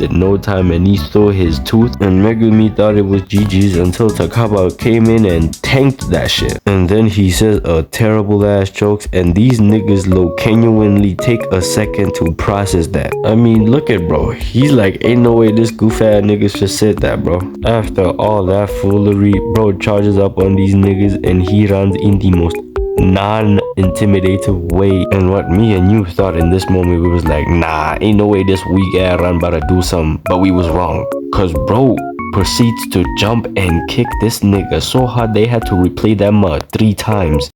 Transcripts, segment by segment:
wasted no time and he threw his tooth, and Megumi thought it was GG's until Takaba came in and tanked that shit. And then he says a terrible ass jokes, and these niggas genuinely take a second to process that. I mean, look at bro. He's like, ain't no way this goof ass niggas just said that, bro. After all that foolery, bro charges up on these niggas and he runs in the most non-intimidative way. And what me and you thought in this moment, we was like, nah, ain't no way this weak ass run about to do something. But we was wrong, cause bro proceeds to jump and kick this nigga so hard they had to replay that mud 3 times.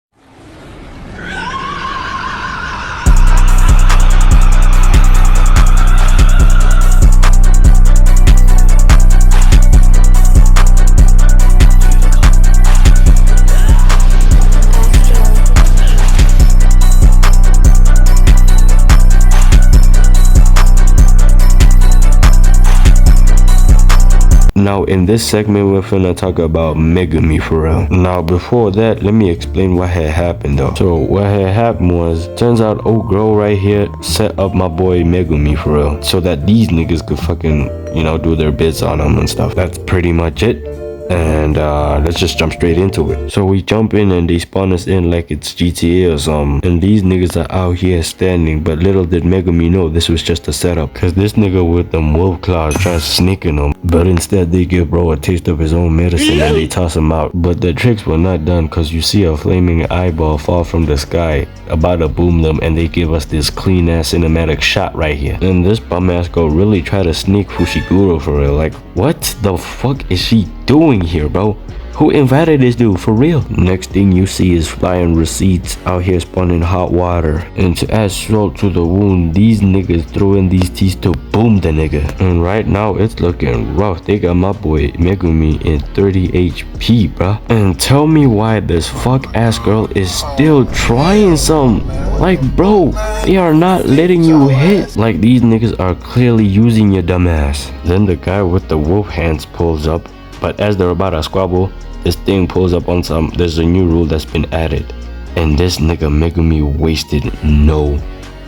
Now in this segment we're finna talk about Megumi for real. Now before that, let me explain what had happened though. So what had happened was, turns out old girl right here set up my boy Megumi for real, so that these niggas could fucking, you know, do their bits on him and stuff. That's pretty much it. And let's just jump straight into it. So we jump in and they spawn us in like it's GTA or something, and these niggas are out here standing, but little did Megumi know this was just a setup, cause this nigga with them wolf claws tries to sneak in them, but instead they give bro a taste of his own medicine and they toss him out. But the tricks were not done, cause you see a flaming eyeball fall from the sky about to boom them, and they give us this clean ass cinematic shot right here. And this bum ass girl really try to sneak Fushiguro for real. Like, what the fuck is she doing here, bro? Who invited this dude for real? Next thing you see is flying receipts out here spawning hot water, and to add salt to the wound, these niggas throw in these teeth to boom the nigga. And right now it's looking rough. They got my boy Megumi in 30 HP, bruh. And tell me why this fuck ass girl is still trying some. Like, bro, they are not letting you hit. Like, these niggas are clearly using your dumb ass. Then the guy with the wolf hands pulls up, but as they're about to squabble, this thing pulls up on some. There's a new rule that's been added, and this nigga Megumi wasted no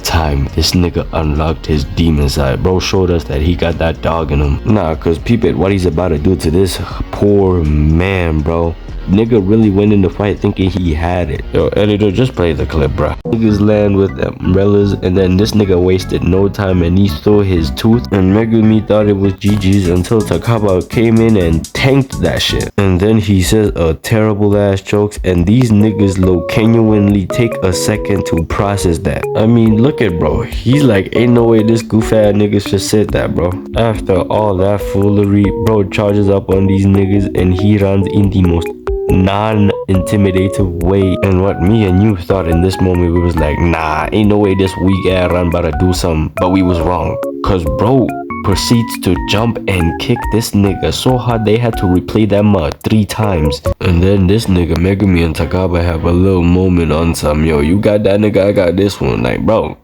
time. This nigga unlocked his demon side. Bro showed us that he got that dog in him. Nah, cause peep it, what he's about to do to this poor man, bro. Nigga really went in the fight thinking he had it. Yo, editor, just play the clip, bruh. Niggas land with umbrellas, and then this nigga wasted no time and he threw his tooth, and Megumi thought it was GG's until Takaba came in and tanked that shit. And then he says a terrible ass jokes, and these niggas genuinely take a second to process that. I mean, look at bro. He's like, ain't no way this goof ass niggas just said that, bro. After all that foolery, bro charges up on these niggas and he runs in the most non-intimidative way. And what me and you thought in this moment, we was like, nah, ain't no way this weak ass run about to do something. But we was wrong, cause bro proceeds to jump and kick this nigga so hard they had to replay that mud 3 times. And then this nigga Megumi and Takaba have a little moment on some, yo, you got that nigga, I got this one. Like, bro,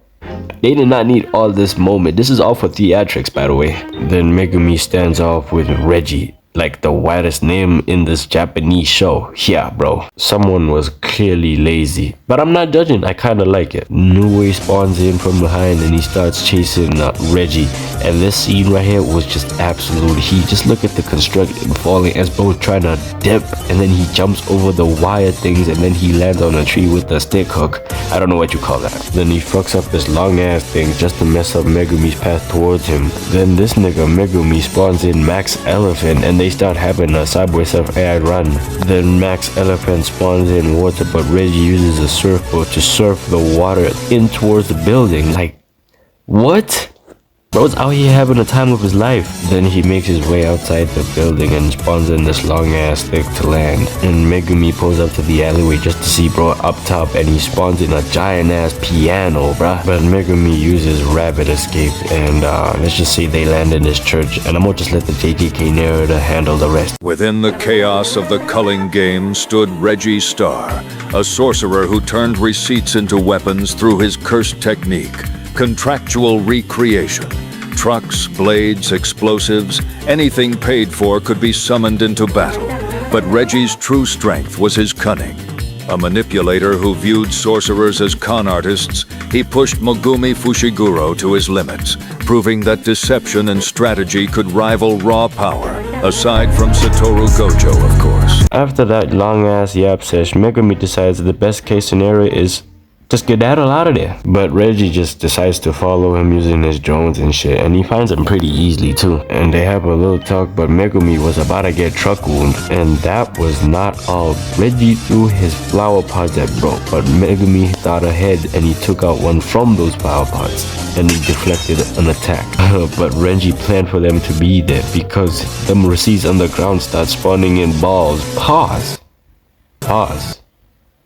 they did not need all this moment. This is all for theatrics, by the way. Then Megumi stands off with Reggie, like the whitest name in this Japanese show. Yeah, bro. Someone was clearly lazy, but I'm not judging. I kind of like it. Nue spawns in from behind and he starts chasing Reggie. And this scene right here was just absolute heat. Just look at the construction falling as both trying to dip, and then he jumps over the wire things, and then he lands on a tree with a stick hook. I don't know what you call that. Then he fucks up this long ass thing just to mess up Megumi's path towards him. Then this nigga Megumi spawns in Max Elephant, and they start having a Subway Surf AI run. Then Max Elephant spawns in water, but Reggie uses a surfboard to surf the water in towards the building. Like, what? Bro's out here having the time of his life. Then he makes his way outside the building and spawns in this long ass stick to land. And Megumi pulls up to the alleyway just to see bro up top, and he spawns in a giant ass piano, bruh. But Megumi uses rapid escape, and let's just say they land in this church, and I'm gonna just let the JJK narrator handle the rest. Within the chaos of the Culling Games stood Reggie Starr, a sorcerer who turned receipts into weapons through his cursed technique, contractual recreation. Trucks, blades, explosives, anything paid for could be summoned into battle. But Reggie's true strength was his cunning. A manipulator who viewed sorcerers as con artists, he pushed Megumi Fushiguro to his limits, proving that deception and strategy could rival raw power, aside from Satoru Gojo, of course. After that long-ass yap sesh, Megumi decides the best case scenario is just skedaddle out of there. But Reggie just decides to follow him using his drones and shit, and he finds him pretty easily too. And they have a little talk, but Megumi was about to get truck wound, and that was not all. Reggie threw his flower pots that broke, but Megumi thought ahead and he took out one from those flower pots, and he deflected an attack. But Reggie planned for them to be there because them receipts underground start spawning in balls. Pause.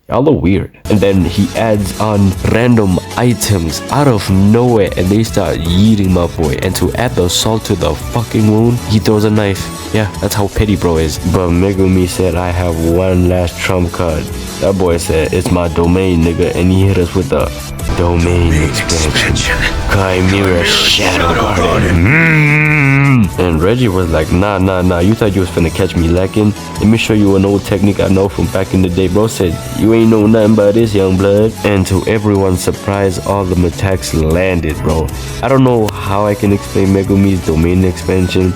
Y'all are weird. And then he adds on random items out of nowhere and they start yeeting my boy. And to add the salt to the fucking wound, he throws a knife. Yeah, that's how petty bro is. But Megumi said, I have one last trump card. That boy said, it's my domain, nigga. And he hit us with the domain expansion. Chimera Shadow Garden. And Reggie was like, nah, you thought you was finna catch me lacking? Let me show you an old technique I know from back in the day. Bro said, you ain't know nothing about this, young blood. And to everyone's surprise, all the attacks landed, bro. I don't know how I can explain Megumi's domain expansion,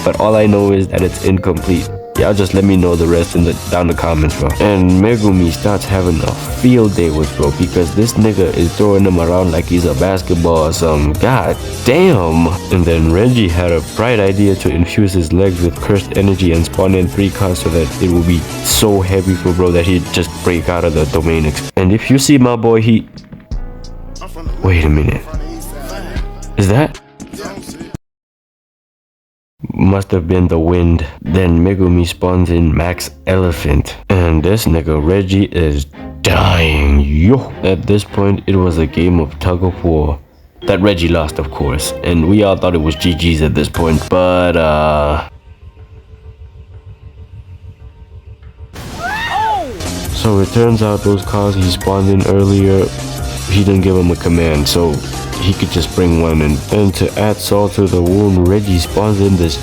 but all I know is that it's incomplete. Y'all just let me know the rest down the comments, bro. And Megumi starts having a field day with bro because this nigga is throwing him around like he's a basketball or something. God damn. And then Reggie had a bright idea to infuse his legs with cursed energy and spawn in 3 cards so that it will be so heavy for bro that he'd just break out of the domain. And if you see my boy, he... Wait a minute. Is that... Must have been the wind. Then Megumi spawns in Max Elephant. And this nigga Reggie is dying. Yo. At this point, it was a game of tug of war. That Reggie lost, of course. And we all thought it was GG's at this point. But, so it turns out those cars he spawned in earlier, he didn't give him a command. So he could just bring one in. And to add salt to the wound, Reggie spawns in this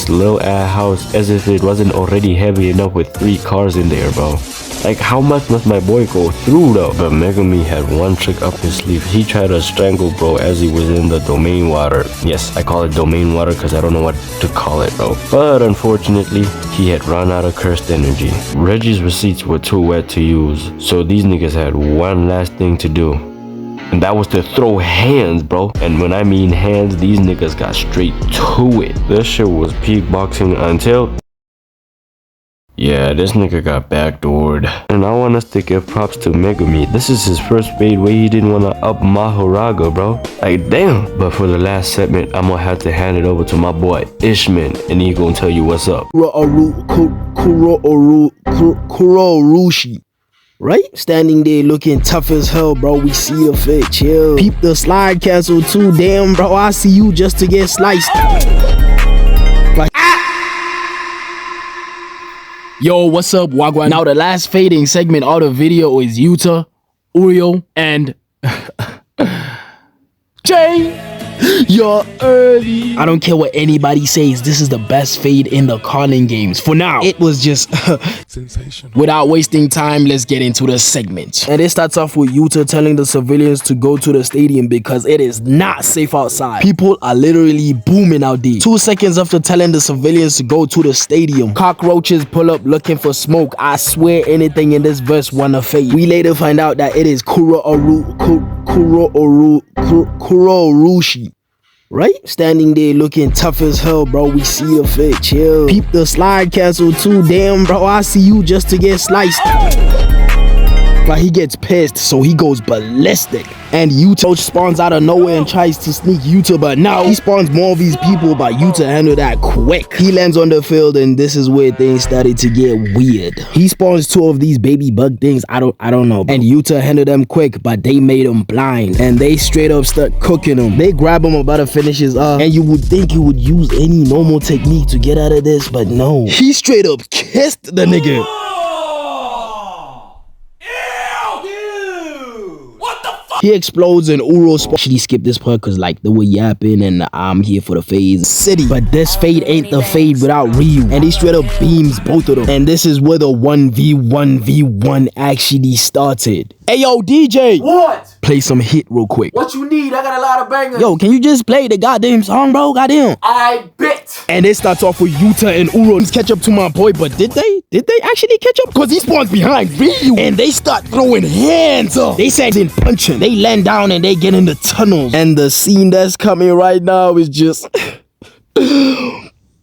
little ass house as if it wasn't already heavy enough with 3 cars in there, bro. Like, how much must my boy go through though? But Megumi had one trick up his sleeve. He tried to strangle bro as he was in the domain water. Yes, I call it domain water because I don't know what to call it, bro. But unfortunately, he had run out of cursed energy. Reggie's receipts were too wet to use, so these niggas had one last thing to do. And that was to throw hands, bro. And when I mean hands, these niggas got straight to it. This shit was peak boxing until... yeah, this nigga got backdoored. And I want us to give props to Megumi. This is his first fade where he didn't want to up Mahoraga, bro. Like, damn. But for the last segment, I'm gonna have to hand it over to my boy, eishman. And he gonna tell you what's up. Kurorushi. Right? Standing there looking tough as hell, bro. We see the fit, chill. Peep the slide cancel too. Damn, bro. I see you just to get sliced. Like, yo, what's up, Wagwan? Now, the last fading segment of the video is Yuta, Uriel, and Jay. You're early. I don't care what anybody says. This is the best fade in the Culling Games. For now, it was just sensational. Without wasting time, let's get into the segment. And it starts off with Yuta telling the civilians to go to the stadium because it is not safe outside. People are literally booming out there. 2 seconds after telling the civilians to go to the stadium, cockroaches pull up looking for smoke. I swear anything in this verse wanna fade. We later find out that it is Kurorushi. Right? Standing there looking tough as hell, bro. We see the fit, chill. Peep the slide cancel too. Damn, bro. I see you just to get sliced. But he gets pissed, so he goes ballistic. And Yuta spawns out of nowhere and tries to sneak Yuta, but now he spawns more of these people, but Yuta handled that quick. He lands on the field, and this is where things started to get weird. He spawns 2 of these baby bug things, I don't know. And Yuta handled them quick, but they made him blind. And they straight up start cooking him. They grab him about to finish his and you would think he would use any normal technique to get out of this, but no. He straight up kissed the nigga. He explodes and Uro actually skip this part because like they were yapping and I'm here for the phase city. But this fade ain't the fade without Ryu. And he straight up beams both of them. And this is where the 1v1v1 actually started. Hey yo, DJ! What? play some hit real quick. What you need? I got a lot of bangers. Yo, can you just play the goddamn song, bro? Goddamn. I bet. And it starts off with Yuta and Uro catch up to my boy, but did they actually catch up? Cause he spawns behind Ryu and they start throwing hands up. They said in punching. They land down and they get in the tunnels. And the scene that's coming right now is just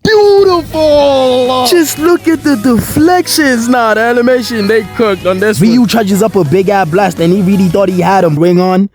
beautiful. Just look at the deflections now. The animation they cooked on this. Ryu charges up a big ass blast and he really thought he had him. Bring on.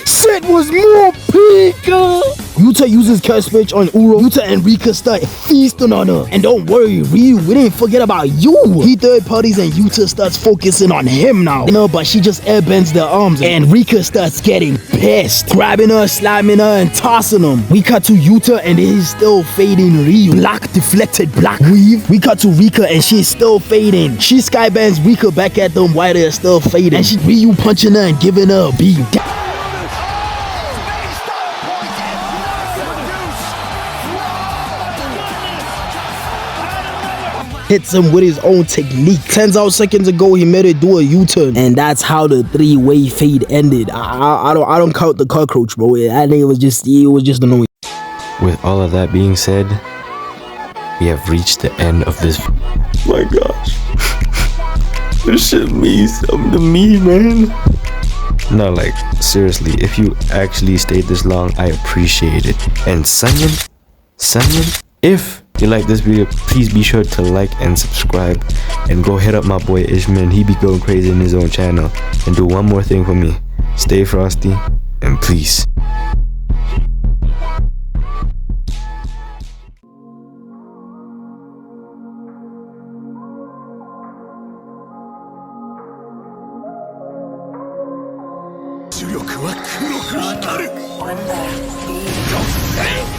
Shit was more Pika. Yuta uses curse switch on Uro. Yuta and Rika start feasting on her. And don't worry, Ryu, we didn't forget about you. He third parties and Yuta starts focusing on him now. No, but she just airbends their arms and Rika starts getting pissed. Grabbing her, slamming her, and tossing him. We cut to Yuta and he's still fading Ryu. Black deflected black weave. We cut to Rika and she's still fading. She skybands Rika back at them while they're still fading. And Ryu punching her and giving her a beat. Hits him with his own technique. Turns out seconds ago he made it do a U-turn, and that's how the three-way fade ended. I don't count the cockroach, bro. I think it was just annoying. With all of that being said, we have reached the end of this. My gosh, this shit means something to me, man. No, like seriously, if you actually stayed this long, I appreciate it. And Sunyan, if you like this video, please be sure to like and subscribe, and go hit up my boy eishman. He be going crazy in his own channel. And do one more thing for me: stay frosty and peace. One day,